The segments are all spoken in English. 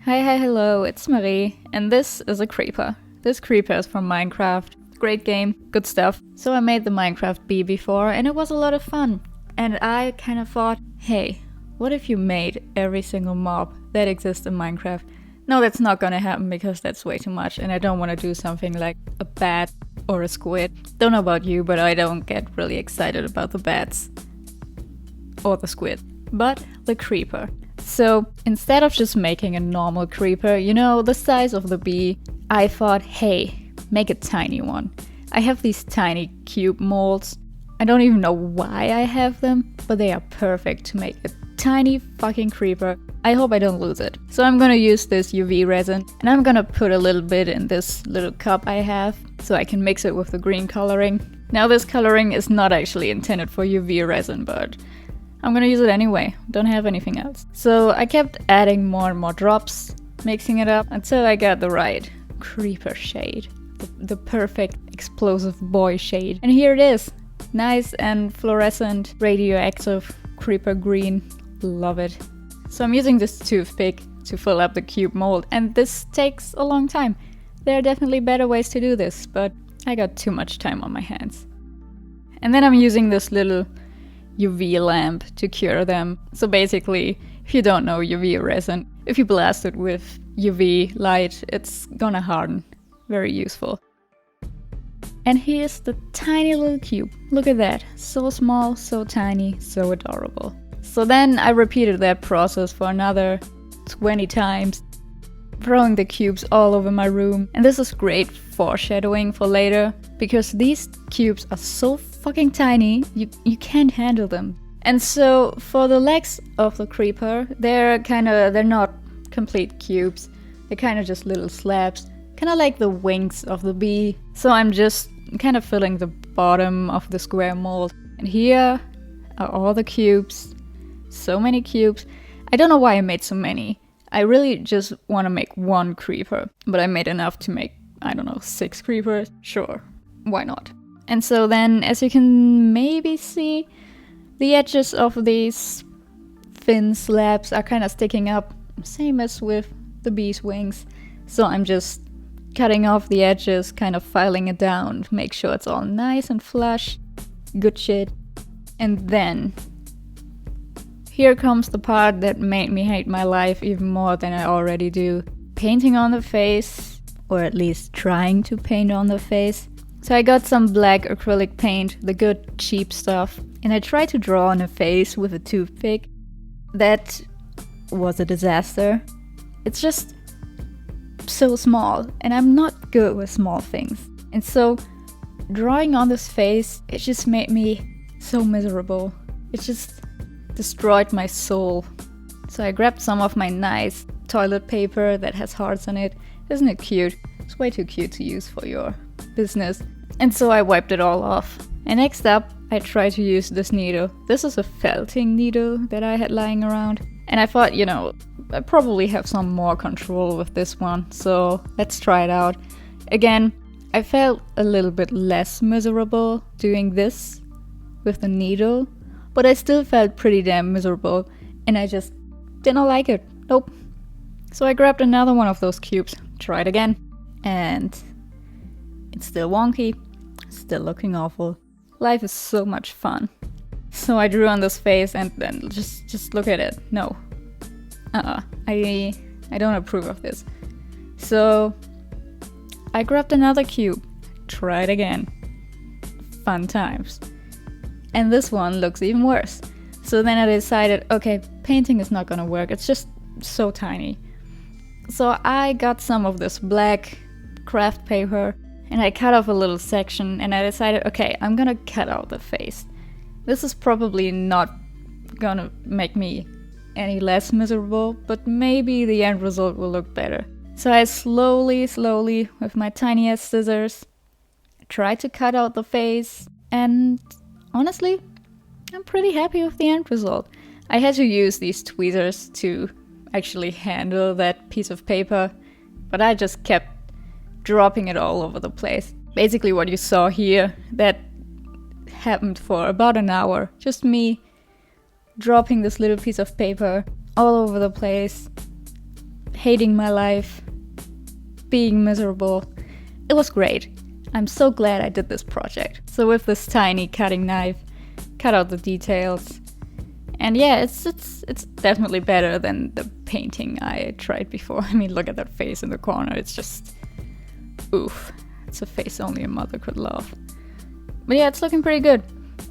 Hi, hello, it's Marie, and this is a creeper. This creeper is from Minecraft. Great game, good stuff. So I made the Minecraft bee before, and it was a lot of fun. And I kind of thought, hey, what if you made every single mob that exists in Minecraft? No, that's not gonna happen because that's way too much, and I don't want to do something like a bat or a squid. Don't know about you, but I don't get really excited about the bats or the squid. But the creeper. So instead of just making a normal creeper, you know, the size of the bee, I thought, hey, make a tiny one. I have these tiny cube molds. I don't even know why I have them, but they are perfect to make a tiny fucking creeper. I hope I don't lose it. So I'm gonna use this UV resin, and I'm gonna put a little bit in this little cup I have, so I can mix it with the green coloring. Now this coloring is not actually intended for UV resin, but I'm gonna use it anyway, don't have anything else. So I kept adding more and more drops, mixing it up until I got the right creeper shade. The perfect explosive boy shade. And here it is. Nice and fluorescent, radioactive creeper green. Love it. So I'm using this toothpick to fill up the cube mold, and this takes a long time. There are definitely better ways to do this, but I got too much time on my hands. And then I'm using this little UV lamp to cure them. So basically, if you don't know UV resin, if you blast it with UV light, it's gonna harden. Very useful. And here's the tiny little cube. Look at that. So small, so tiny, so adorable. So then I repeated that process for another 20 times, throwing the cubes all over my room. And this is great foreshadowing for later, because these cubes are so fucking tiny, you can't handle them. And so for the legs of the creeper, they're not complete cubes. They're kind of just little slabs, kind of like the wings of the bee. So I'm just kind of filling the bottom of the square mold. And here are all the cubes. So many cubes. I don't know why I made so many. I really just want to make one creeper, but I made enough to make, I don't know, 6 creepers. Sure, why not? And so then, as you can maybe see, the edges of these thin slabs are kind of sticking up, same as with the bee's wings. So I'm just cutting off the edges, kind of filing it down, make sure it's all nice and flush. Good shit. And then here comes the part that made me hate my life even more than I already do. Painting on the face, or at least trying to paint on the face. So I got some black acrylic paint, the good cheap stuff, and I tried to draw on a face with a toothpick. That was a disaster. It's just so small, and I'm not good with small things. And so drawing on this face, it just made me so miserable. It just destroyed my soul. So I grabbed some of my nice toilet paper that has hearts on it. Isn't it cute? It's way too cute to use for your business. And so I wiped it all off. And next up, I tried to use this needle. This is a felting needle that I had lying around. And I thought, you know, I probably have some more control with this one. So let's try it out. Again, I felt a little bit less miserable doing this with the needle, but I still felt pretty damn miserable, and I just didn't like it. Nope. So I grabbed another one of those cubes, tried again, and it's still wonky, still looking awful. Life is so much fun. So I drew on this face, and then just look at it. No. I don't approve of this. So I grabbed another cube, tried again. Fun times. And this one looks even worse. So then I decided, okay, painting is not gonna work. It's just so tiny. So I got some of this black craft paper and I cut off a little section, and I decided, okay, I'm gonna cut out the face. This is probably not gonna make me any less miserable, but maybe the end result will look better. So I slowly, with my tiniest scissors, tried to cut out the face, and honestly, I'm pretty happy with the end result. I had to use these tweezers to actually handle that piece of paper, but I just kept dropping it all over the place. Basically what you saw here, that happened for about an hour. Just me dropping this little piece of paper all over the place, hating my life, being miserable. It was great. I'm so glad I did this project. So with this tiny cutting knife, cut out the details. And yeah, it's definitely better than the painting I tried before. I mean, look at that face in the corner. It's just, oof. It's a face only a mother could love. But yeah, it's looking pretty good.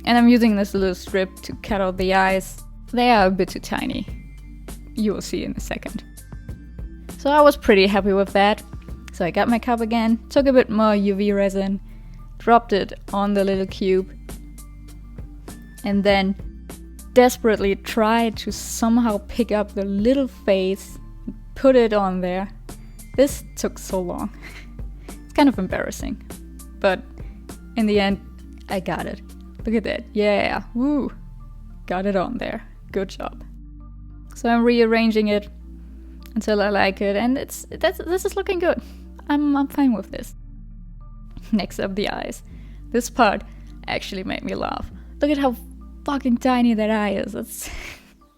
And I'm using this little strip to cut out the eyes. They are a bit too tiny. You will see in a second. So I was pretty happy with that. So I got my cup again, took a bit more UV resin, dropped it on the little cube, and then desperately tried to somehow pick up the little face, put it on there. This took so long. It's kind of embarrassing, but in the end, I got it. Look at that. Yeah, woo! Got it on there. Good job. So I'm rearranging it until I like it, and this is looking good. I'm fine with this. Next up, the eyes. This part actually made me laugh. Look at how fucking tiny that eye is.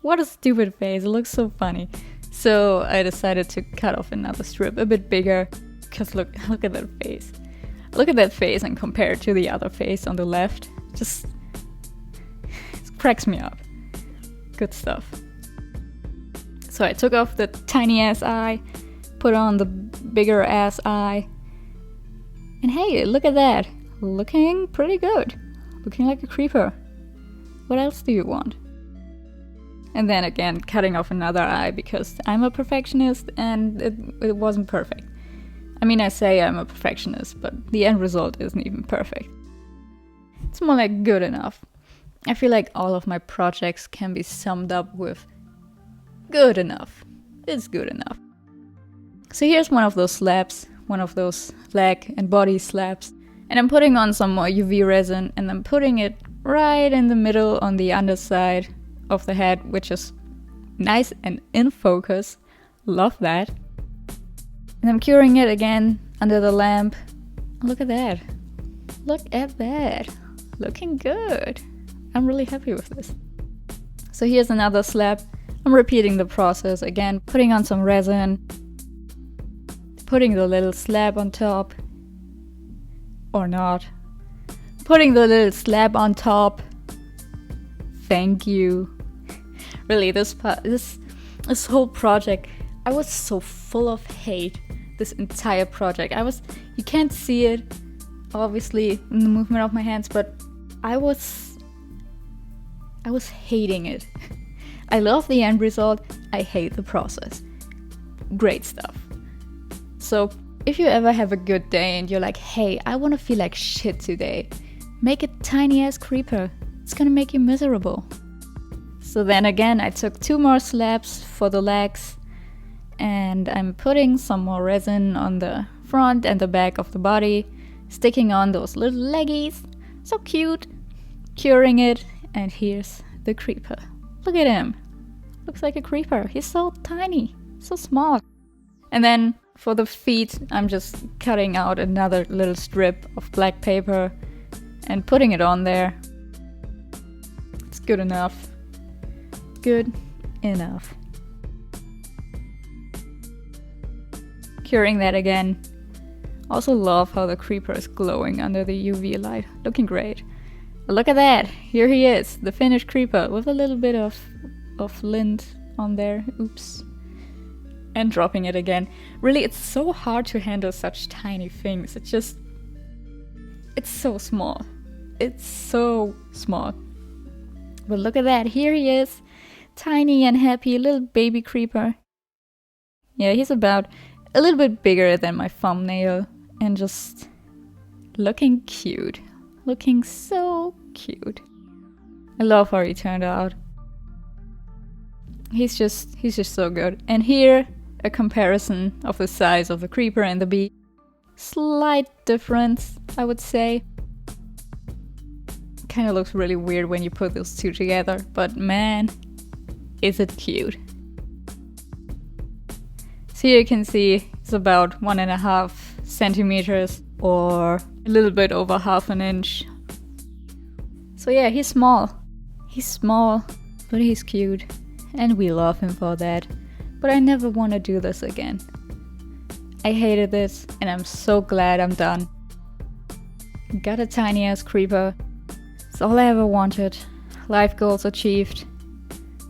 What a stupid face. It looks so funny. So I decided to cut off another strip, a bit bigger, because look at that face. Look at that face and compare it to the other face on the left. Just it cracks me up. Good stuff. So I took off the tiny ass eye, put on the bigger ass eye, and hey, look at that. Looking pretty good. Looking like a creeper. What else do you want? And then again, cutting off another eye because I'm a perfectionist and it wasn't perfect. I mean, I say I'm a perfectionist, but the end result isn't even perfect. It's more like good enough. I feel like all of my projects can be summed up with good enough. It's good enough. So here's one of those slabs, one of those leg and body slabs. And I'm putting on some more UV resin and I'm putting it right in the middle on the underside of the head, which is nice and in focus. Love that. And I'm curing it again under the lamp. Look at that. Look at that. Looking good. I'm really happy with this. So here's another slab. I'm repeating the process again, putting on some resin, putting the little slab on top, or not. Putting the little slab on top. Thank you. Really, this whole project, I was so full of hate. This entire project. You can't see it, obviously, in the movement of my hands, but I was hating it. I love the end result. I hate the process. Great stuff. So if you ever have a good day and you're like, hey, I want to feel like shit today, make a tiny ass creeper. It's gonna make you miserable. So then again, I took 2 more slabs for the legs and I'm putting some more resin on the front and the back of the body, sticking on those little leggies. So cute. Curing it, and here's the creeper. Look at him. Looks like a creeper. He's so tiny, so small. And then for the feet, I'm just cutting out another little strip of black paper and putting it on there. It's good enough. Good enough. Curing that again. Also love how the creeper is glowing under the UV light. Looking great. Look at that. Here he is, the finished creeper with a little bit of lint on there. Oops. And dropping it again. Really, it's so hard to handle such tiny things. It's so small. It's so small. But look at that. Here he is. Tiny and happy little baby creeper. Yeah, he's about a little bit bigger than my thumbnail. And just looking cute. Looking so cute. I love how he turned out. He's just so good. And here, a comparison of the size of the creeper and the bee. Slight difference, I would say. Kind of looks really weird when you put those two together, but man, is it cute. So here you can see it's about 1.5 centimeters or a little bit over half an inch. So yeah, he's small. He's small, but he's cute. And we love him for that. but I never want to do this again. I hated this, and I'm so glad I'm done. Got a tiny ass creeper. It's all I ever wanted. Life goals achieved.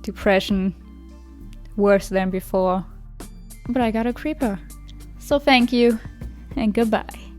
Depression worse than before. But I got a creeper. So thank you, and goodbye.